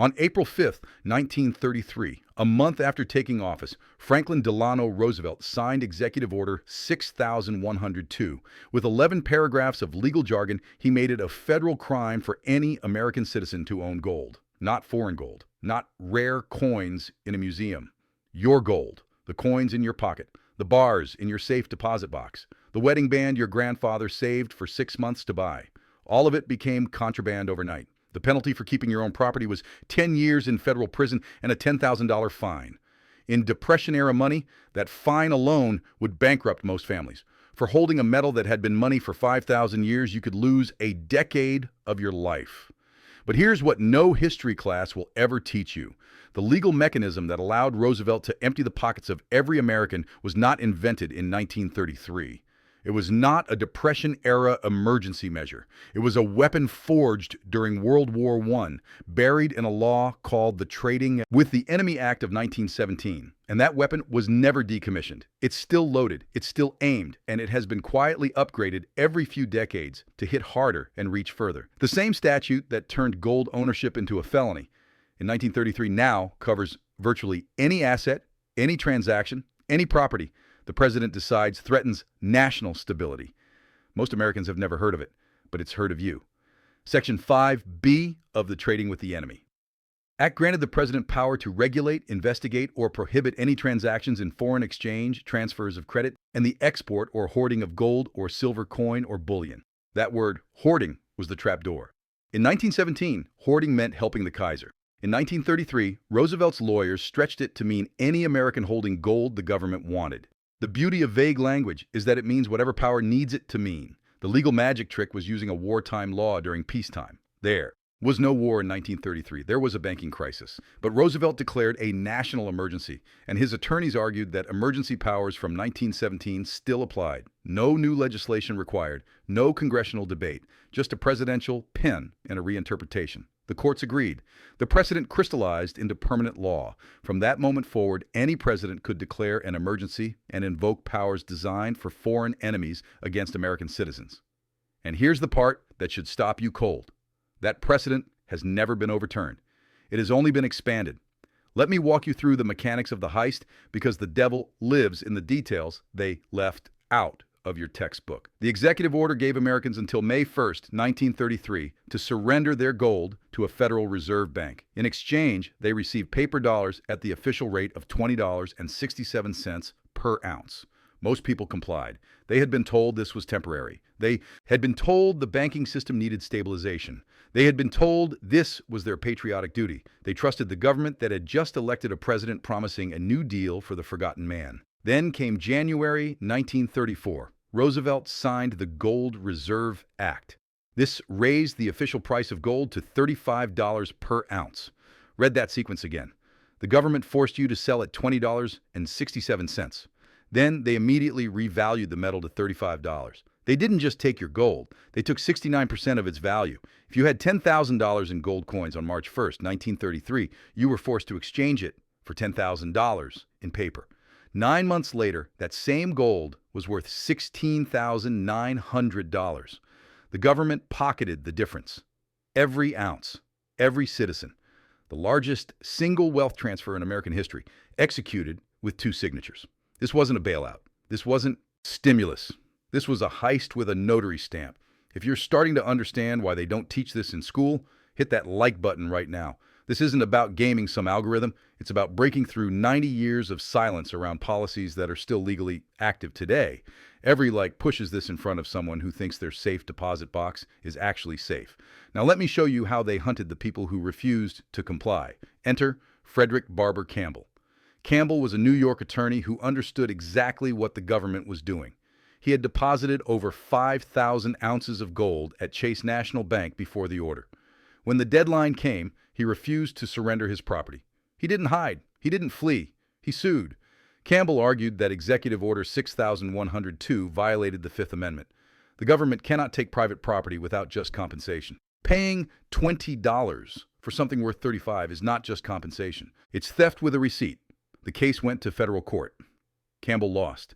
On April 5, 1933, a month after taking office, Franklin Delano Roosevelt signed Executive Order 6102. With 11 paragraphs of legal jargon, he made it a federal crime for any American citizen to own gold. Not foreign gold, not rare coins in a museum. Your gold, the coins in your pocket, the bars in your safe deposit box, the wedding band your grandfather saved for 6 months to buy. All of it became contraband overnight. The penalty for keeping your own property was 10 years in federal prison and a $10,000 fine. In Depression-era money, that fine alone would bankrupt most families. For holding a metal that had been money for 5,000 years, you could lose a decade of your life. But here's what no history class will ever teach you. The legal mechanism that allowed Roosevelt to empty the pockets of every American was not invented in 1933. It was not a Depression-era emergency measure. It was a weapon forged during World War I, buried in a law called the Trading with the Enemy Act of 1917. And that weapon was never decommissioned. It's still loaded, it's still aimed, and it has been quietly upgraded every few decades to hit harder and reach further. The same statute that turned gold ownership into a felony in 1933 now covers virtually any asset, any transaction, any property the president decides threatens national stability. Most Americans have never heard of it, but it's heard of you. Section 5B of the Trading with the Enemy Act granted the president power to regulate, investigate, or prohibit any transactions in foreign exchange, transfers of credit, and the export or hoarding of gold or silver coin or bullion. That word, hoarding, was the trapdoor. In 1917, hoarding meant helping the Kaiser. In 1933, Roosevelt's lawyers stretched it to mean any American holding gold the government wanted. The beauty of vague language is that it means whatever power needs it to mean. The legal magic trick was using a wartime law during peacetime. There was no war in 1933. There was a banking crisis. But Roosevelt declared a national emergency, and his attorneys argued that emergency powers from 1917 still applied. No new legislation required, no congressional debate, just a presidential pen and a reinterpretation. The courts agreed. The precedent crystallized into permanent law. From that moment forward, any president could declare an emergency and invoke powers designed for foreign enemies against American citizens. And here's the part that should stop you cold. That precedent has never been overturned. It has only been expanded. Let me walk you through the mechanics of the heist because the devil lives in the details they left out of your textbook. The executive order gave Americans until May 1st, 1933, to surrender their gold to a Federal Reserve Bank. In exchange, they received paper dollars at the official rate of $20.67 per ounce. Most people complied. They had been told this was temporary. They had been told the banking system needed stabilization. They had been told this was their patriotic duty. They trusted the government that had just elected a president promising a new deal for the forgotten man. Then came January 1934. Roosevelt signed the Gold Reserve Act. This raised the official price of gold to $35 per ounce. Read that sequence again. The government forced you to sell at $20.67. Then they immediately revalued the metal to $35. They didn't just take your gold. They took 69% of its value. If you had $10,000 in gold coins on March 1st, 1933, you were forced to exchange it for $10,000 in paper. 9 months later, that same gold was worth $16,900. The government pocketed the difference. Every ounce, every citizen. The largest single wealth transfer in American history, executed with 2 signatures. This wasn't a bailout. This wasn't stimulus. This was a heist with a notary stamp. If you're starting to understand why they don't teach this in school, hit that like button right now. This isn't about gaming some algorithm. It's about breaking through 90 years of silence around policies that are still legally active today. Every like pushes this in front of someone who thinks their safe deposit box is actually safe. Now let me show you how they hunted the people who refused to comply. Enter Frederick Barber Campbell. Campbell was a New York attorney who understood exactly what the government was doing. He had deposited over 5,000 ounces of gold at Chase National Bank before the order. When the deadline came, he refused to surrender his property. He didn't hide. He didn't flee. He sued. Campbell argued that Executive Order 6102 violated the Fifth Amendment. The government cannot take private property without just compensation. Paying $20 for something worth $35 is not just compensation. It's theft with a receipt. The case went to federal court. Campbell lost.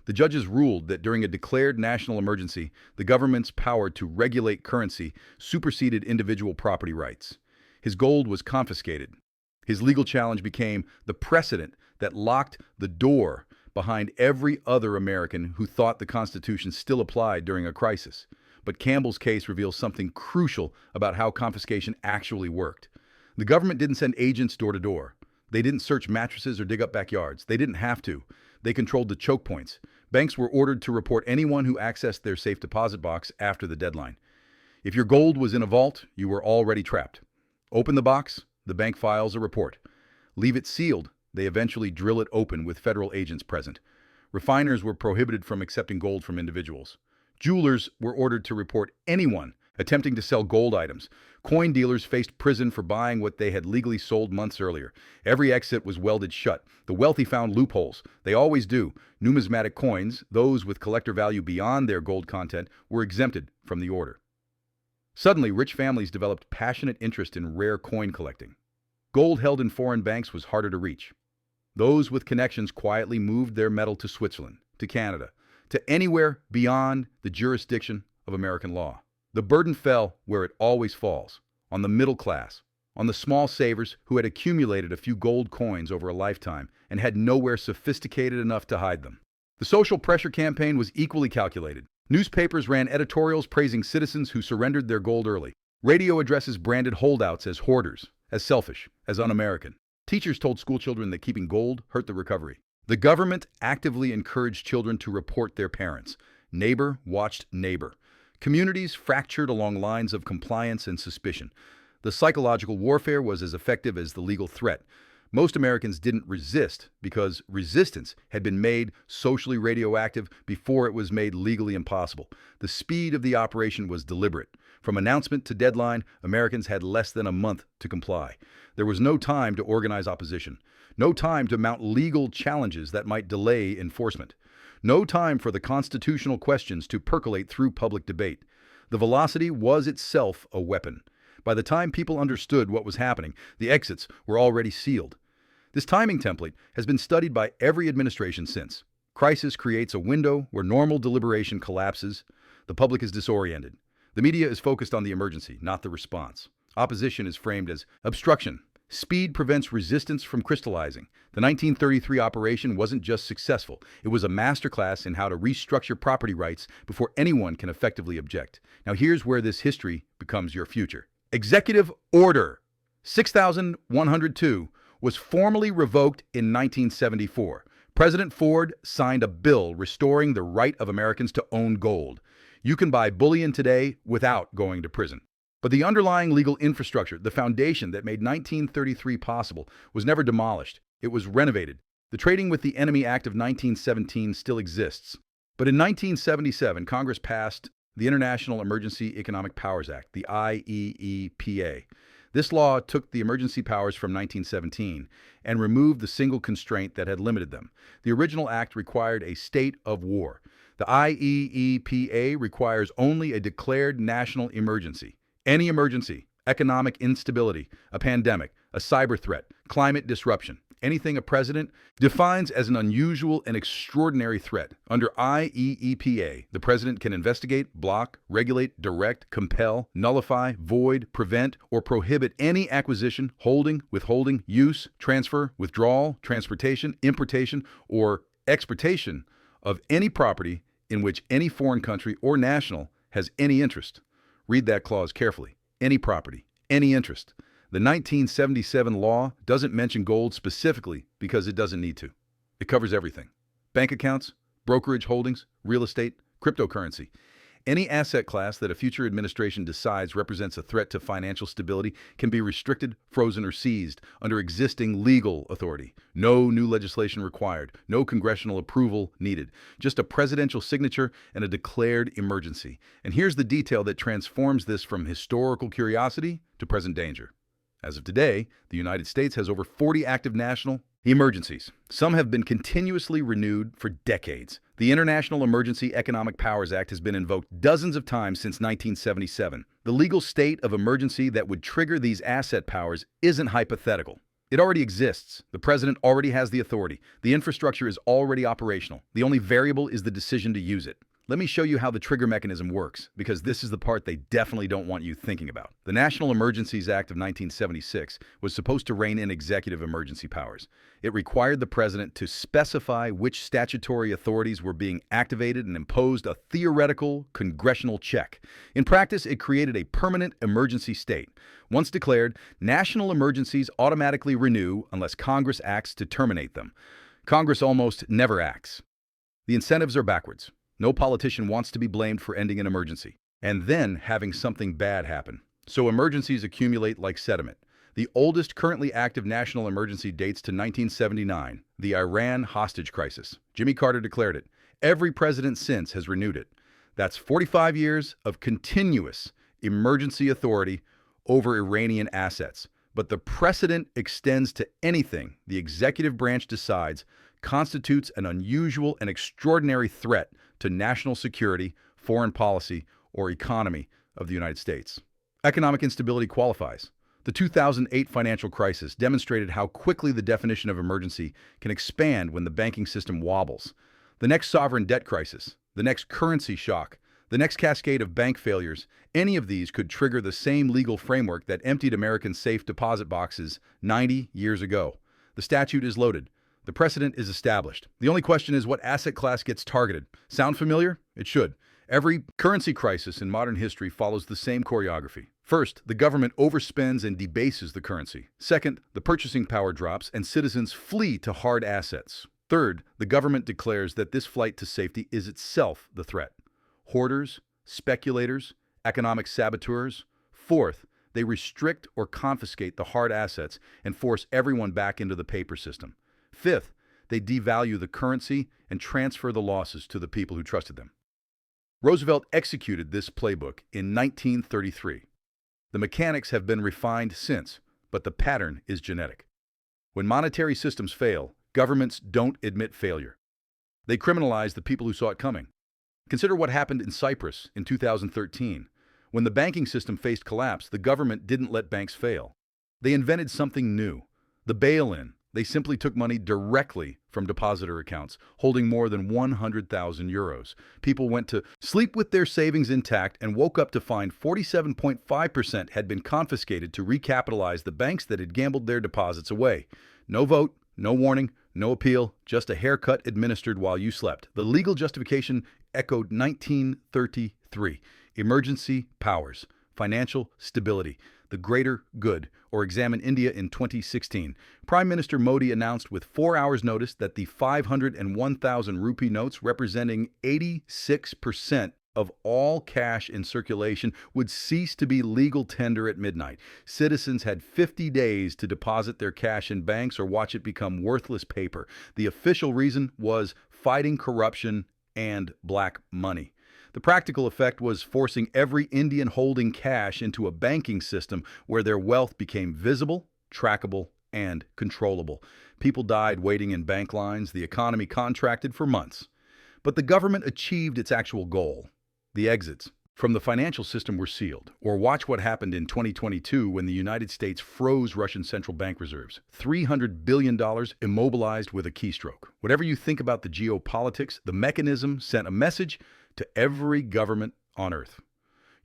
The judges ruled that during a declared national emergency, the government's power to regulate currency superseded individual property rights. His gold was confiscated. His legal challenge became the precedent that locked the door behind every other American who thought the Constitution still applied during a crisis. But Campbell's case reveals something crucial about how confiscation actually worked. The government didn't send agents door to door. They didn't search mattresses or dig up backyards. They didn't have to. They controlled the choke points. Banks were ordered to report anyone who accessed their safe deposit box after the deadline. If your gold was in a vault, you were already trapped. Open the box, the bank files a report. Leave it sealed, they eventually drill it open with federal agents present. Refiners were prohibited from accepting gold from individuals. Jewelers were ordered to report anyone attempting to sell gold items. Coin dealers faced prison for buying what they had legally sold months earlier. Every exit was welded shut. The wealthy found loopholes. They always do. Numismatic coins, those with collector value beyond their gold content, were exempted from the order. Suddenly, rich families developed passionate interest in rare coin collecting. Gold held in foreign banks was harder to reach. Those with connections quietly moved their metal to Switzerland, to Canada, to anywhere beyond the jurisdiction of American law. The burden fell where it always falls, on the middle class, on the small savers who had accumulated a few gold coins over a lifetime and had nowhere sophisticated enough to hide them. The social pressure campaign was equally calculated. Newspapers ran editorials praising citizens who surrendered their gold early. Radio addresses branded holdouts as hoarders, as selfish, as un-American. Teachers told schoolchildren that keeping gold hurt the recovery. The government actively encouraged children to report their parents. Neighbor watched neighbor. Communities fractured along lines of compliance and suspicion. The psychological warfare was as effective as the legal threat. Most Americans didn't resist because resistance had been made socially radioactive before it was made legally impossible. The speed of the operation was deliberate. From announcement to deadline, Americans had less than a month to comply. There was no time to organize opposition. No time to mount legal challenges that might delay enforcement. No time for the constitutional questions to percolate through public debate. The velocity was itself a weapon. By the time people understood what was happening, the exits were already sealed. This timing template has been studied by every administration since. Crisis creates a window where normal deliberation collapses. The public is disoriented. The media is focused on the emergency, not the response. Opposition is framed as obstruction. Speed prevents resistance from crystallizing. The 1933 operation wasn't just successful. It was a masterclass in how to restructure property rights before anyone can effectively object. Now here's where this history becomes your future. Executive Order 6102 was formally revoked in 1974. President Ford signed a bill restoring the right of Americans to own gold. You can buy bullion today without going to prison. But the underlying legal infrastructure, the foundation that made 1933 possible, was never demolished. It was renovated. The Trading with the Enemy Act of 1917 still exists. But in 1977, Congress passed the International Emergency Economic Powers Act, the IEEPA. This law took the emergency powers from 1917 and removed the single constraint that had limited them. The original act required a state of war. The IEEPA requires only a declared national emergency. Any emergency, economic instability, a pandemic, a cyber threat, climate disruption, anything a president defines as an unusual and extraordinary threat. Under IEEPA, the president can investigate, block, regulate, direct, compel, nullify, void, prevent, or prohibit any acquisition, holding, withholding, use, transfer, withdrawal, transportation, importation, or exportation of any property in which any foreign country or national has any interest. Read that clause carefully. Any property, any interest. The 1977 law doesn't mention gold specifically because it doesn't need to. It covers everything. Bank accounts, brokerage holdings, real estate, cryptocurrency. Any asset class that a future administration decides represents a threat to financial stability can be restricted, frozen, or seized under existing legal authority. No new legislation required. No congressional approval needed. Just a presidential signature and a declared emergency. And here's the detail that transforms this from historical curiosity to present danger. As of today, the United States has over 40 active national emergencies. Some have been continuously renewed for decades. The International Emergency Economic Powers Act has been invoked dozens of times since 1977. The legal state of emergency that would trigger these asset powers isn't hypothetical. It already exists. The president already has the authority. The infrastructure is already operational. The only variable is the decision to use it. Let me show you how the trigger mechanism works, because this is the part they definitely don't want you thinking about. The National Emergencies Act of 1976 was supposed to rein in executive emergency powers. It required the president to specify which statutory authorities were being activated and imposed a theoretical congressional check. In practice, it created a permanent emergency state. Once declared, national emergencies automatically renew unless Congress acts to terminate them. Congress almost never acts. The incentives are backwards. No politician wants to be blamed for ending an emergency and then having something bad happen. So emergencies accumulate like sediment. The oldest currently active national emergency dates to 1979, the Iran hostage crisis. Jimmy Carter declared it. Every president since has renewed it. That's 45 years of continuous emergency authority over Iranian assets. But the precedent extends to anything the executive branch decides constitutes an unusual and extraordinary threat to national security, foreign policy, or economy of the United States. Economic instability qualifies. The 2008 financial crisis demonstrated how quickly the definition of emergency can expand when the banking system wobbles. The next sovereign debt crisis, the next currency shock, the next cascade of bank failures, any of these could trigger the same legal framework that emptied American safe deposit boxes 90 years ago. The statute is loaded. The precedent is established. The only question is what asset class gets targeted. Sound familiar? It should. Every currency crisis in modern history follows the same choreography. First, the government overspends and debases the currency. Second, the purchasing power drops and citizens flee to hard assets. Third, the government declares that this flight to safety is itself the threat. Hoarders, speculators, economic saboteurs. Fourth, they restrict or confiscate the hard assets and force everyone back into the paper system. Fifth, they devalue the currency and transfer the losses to the people who trusted them. Roosevelt executed this playbook in 1933. The mechanics have been refined since, but the pattern is genetic. When monetary systems fail, governments don't admit failure. They criminalize the people who saw it coming. Consider what happened in Cyprus in 2013. When the banking system faced collapse, the government didn't let banks fail. They invented something new, the bail-in. They simply took money directly from depositor accounts, holding more than 100,000 euros. People went to sleep with their savings intact and woke up to find 47.5% had been confiscated to recapitalize the banks that had gambled their deposits away. No vote, no warning, no appeal, just a haircut administered while you slept. The legal justification echoed 1933. Emergency powers, financial stability, the greater good. Or examine India in 2016. Prime Minister Modi announced with 4 hours' notice that the 501,000 rupee notes, representing 86% of all cash in circulation, would cease to be legal tender at midnight. Citizens had 50 days to deposit their cash in banks or watch it become worthless paper. The official reason was fighting corruption and black money. The practical effect was forcing every Indian holding cash into a banking system where their wealth became visible, trackable, and controllable. People died waiting in bank lines. The economy contracted for months. But the government achieved its actual goal. The exits from the financial system were sealed. Or watch what happened in 2022 when the United States froze Russian central bank reserves. $300 billion immobilized with a keystroke. Whatever you think about the geopolitics, the mechanism sent a message to every government on Earth.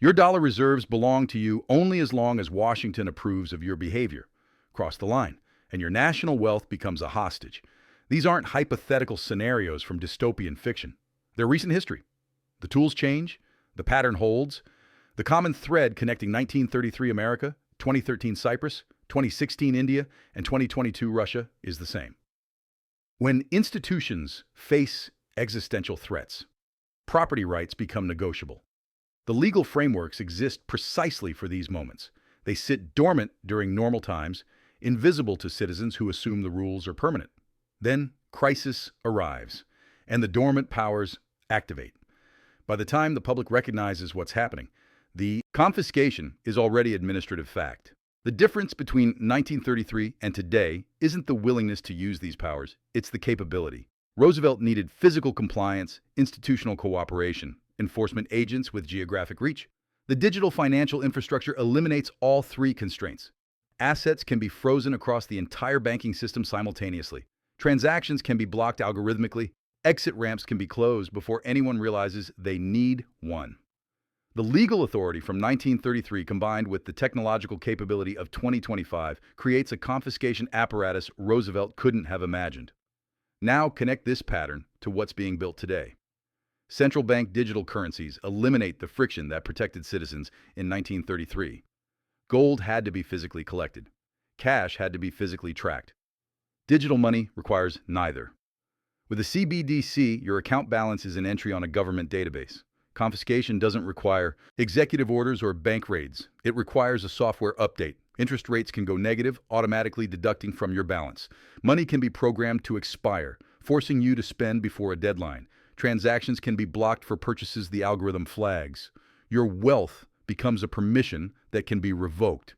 Your dollar reserves belong to you only as long as Washington approves of your behavior. Cross the line, and your national wealth becomes a hostage. These aren't hypothetical scenarios from dystopian fiction. They're recent history. The tools change, the pattern holds. The common thread connecting 1933 America, 2013 Cyprus, 2016 India, and 2022 Russia is the same. When institutions face existential threats, property rights become negotiable. The legal frameworks exist precisely for these moments. They sit dormant during normal times, invisible to citizens who assume the rules are permanent. Then crisis arrives, and the dormant powers activate. By the time the public recognizes what's happening, the confiscation is already administrative fact. The difference between 1933 and today isn't the willingness to use these powers, it's the capability. Roosevelt needed physical compliance, institutional cooperation, enforcement agents with geographic reach. The digital financial infrastructure eliminates all three constraints. Assets can be frozen across the entire banking system simultaneously. Transactions can be blocked algorithmically. Exit ramps can be closed before anyone realizes they need one. The legal authority from 1933 combined with the technological capability of 2025 creates a confiscation apparatus Roosevelt couldn't have imagined. Now connect this pattern to what's being built today. Central bank digital currencies eliminate the friction that protected citizens in 1933. Gold had to be physically collected. Cash had to be physically tracked. Digital money requires neither. With a CBDC, your account balance is an entry on a government database. Confiscation doesn't require executive orders or bank raids. It requires a software update. Interest rates can go negative, automatically deducting from your balance. Money can be programmed to expire, forcing you to spend before a deadline. Transactions can be blocked for purchases the algorithm flags. Your wealth becomes a permission that can be revoked.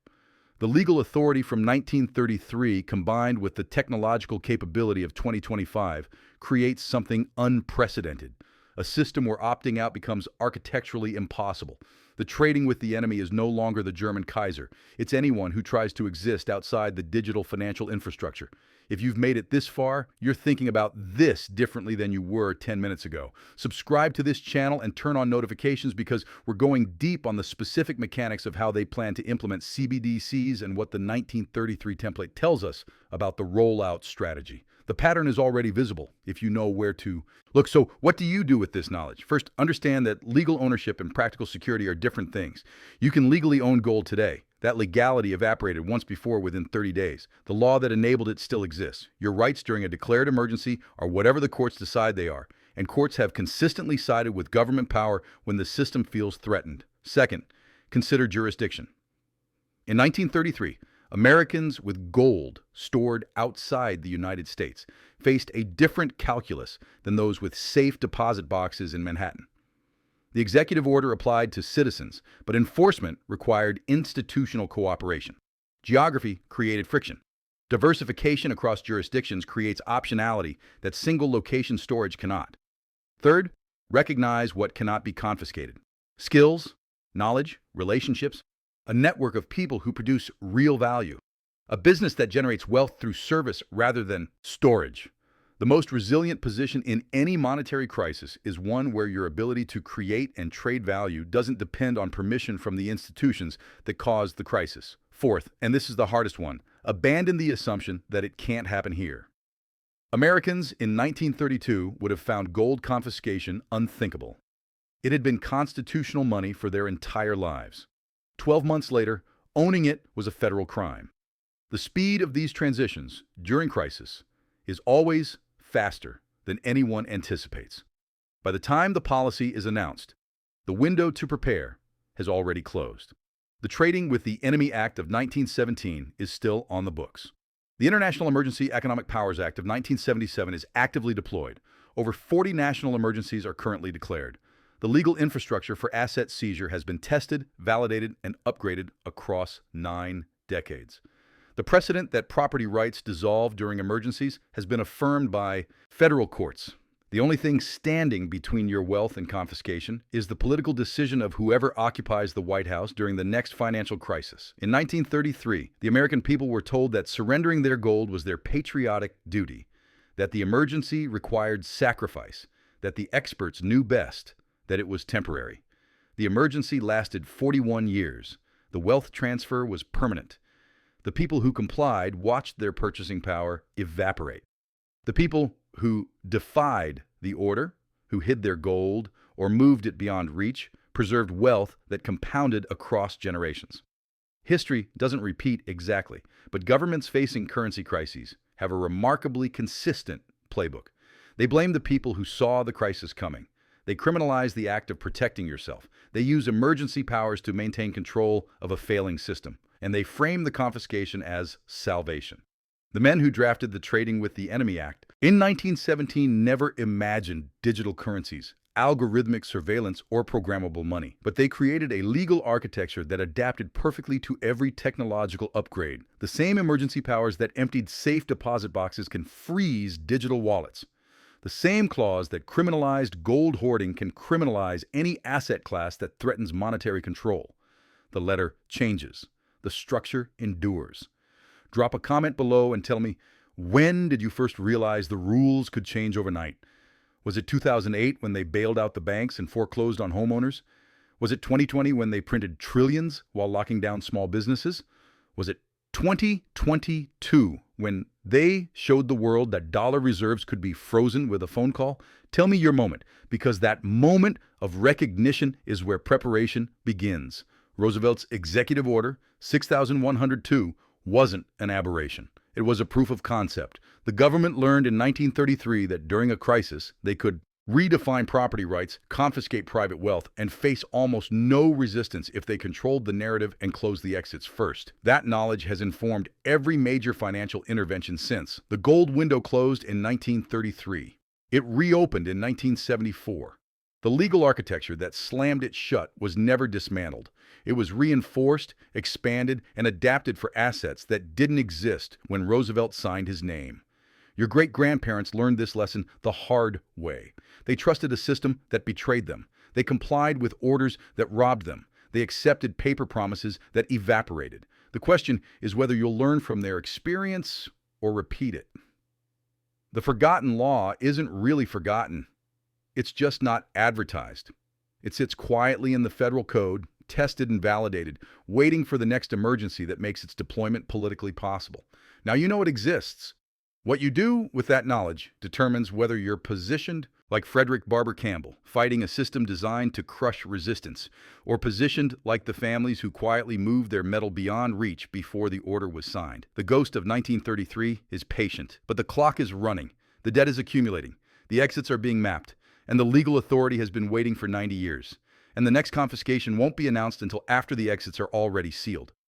The legal authority from 1933 combined with the technological capability of 2025 creates something unprecedented. A system where opting out becomes architecturally impossible. The trading with the enemy is no longer the German Kaiser. It's anyone who tries to exist outside the digital financial infrastructure. If you've made it this far, you're thinking about this differently than you were 10 minutes ago. Subscribe to this channel and turn on notifications because we're going deep on the specific mechanics of how they plan to implement CBDCs and what the 1933 template tells us about the rollout strategy. The pattern is already visible if you know where to look. So what do you do with this knowledge? First, understand that legal ownership and practical security are different things. You can legally own gold today. That legality evaporated once before within 30 days. The law that enabled it still exists. Your rights during a declared emergency are whatever the courts decide they are, and courts have consistently sided with government power when the system feels threatened. Second, consider jurisdiction. In 1933, Americans with gold stored outside the United States faced a different calculus than those with safe deposit boxes in Manhattan. The executive order applied to citizens, but enforcement required institutional cooperation. Geography created friction. Diversification across jurisdictions creates optionality that single location storage cannot. Third, recognize what cannot be confiscated. Skills, knowledge, relationships, a network of people who produce real value, a business that generates wealth through service rather than storage. The most resilient position in any monetary crisis is one where your ability to create and trade value doesn't depend on permission from the institutions that caused the crisis. Fourth, and this is the hardest one, abandon the assumption that it can't happen here. Americans in 1932 would have found gold confiscation unthinkable. It had been constitutional money for their entire lives. 12 months later, owning it was a federal crime. The speed of these transitions during crisis is always faster than anyone anticipates. By the time the policy is announced, the window to prepare has already closed. The Trading with the Enemy Act of 1917 is still on the books. The International Emergency Economic Powers Act of 1977 is actively deployed. Over 40 national emergencies are currently declared. The legal infrastructure for asset seizure has been tested, validated, and upgraded across 9 decades. The precedent that property rights dissolve during emergencies has been affirmed by federal courts. The only thing standing between your wealth and confiscation is the political decision of whoever occupies the White House during the next financial crisis. In 1933, the American people were told that surrendering their gold was their patriotic duty, that the emergency required sacrifice, that the experts knew best, that it was temporary. The emergency lasted 41 years. The wealth transfer was permanent. The people who complied watched their purchasing power evaporate. The people who defied the order, who hid their gold or moved it beyond reach, preserved wealth that compounded across generations. History doesn't repeat exactly, but governments facing currency crises have a remarkably consistent playbook. They blame the people who saw the crisis coming. They criminalize the act of protecting yourself. They use emergency powers to maintain control of a failing system. And they frame the confiscation as salvation. The men who drafted the Trading with the Enemy Act in 1917 never imagined digital currencies, algorithmic surveillance, or programmable money. But they created a legal architecture that adapted perfectly to every technological upgrade. The same emergency powers that emptied safe deposit boxes can freeze digital wallets. The same clause that criminalized gold hoarding can criminalize any asset class that threatens monetary control. The letter changes. The structure endures. Drop a comment below and tell me, when did you first realize the rules could change overnight? Was it 2008 when they bailed out the banks and foreclosed on homeowners? Was it 2020 when they printed trillions while locking down small businesses? Was it 2022 when they showed the world that dollar reserves could be frozen with a phone call? Tell me your moment, because that moment of recognition is where preparation begins. Roosevelt's executive order 6102 wasn't an aberration. It was a proof of concept. The government learned in 1933 that during a crisis, they could redefine property rights, confiscate private wealth, and face almost no resistance if they controlled the narrative and closed the exits first. That knowledge has informed every major financial intervention since. The gold window closed in 1933. It reopened in 1974. The legal architecture that slammed it shut was never dismantled. It was reinforced, expanded, and adapted for assets that didn't exist when Roosevelt signed his name. Your great-grandparents learned this lesson the hard way. They trusted a system that betrayed them. They complied with orders that robbed them. They accepted paper promises that evaporated. The question is whether you'll learn from their experience or repeat it. The forgotten law isn't really forgotten. It's just not advertised. It sits quietly in the federal code, tested and validated, waiting for the next emergency that makes its deployment politically possible. Now you know it exists. What you do with that knowledge determines whether you're positioned like Frederick Barber Campbell, fighting a system designed to crush resistance, or positioned like the families who quietly moved their metal beyond reach before the order was signed. The ghost of 1933 is patient, but the clock is running. The debt is accumulating. The exits are being mapped, and the legal authority has been waiting for 90 years. And the next confiscation won't be announced until after the exits are already sealed.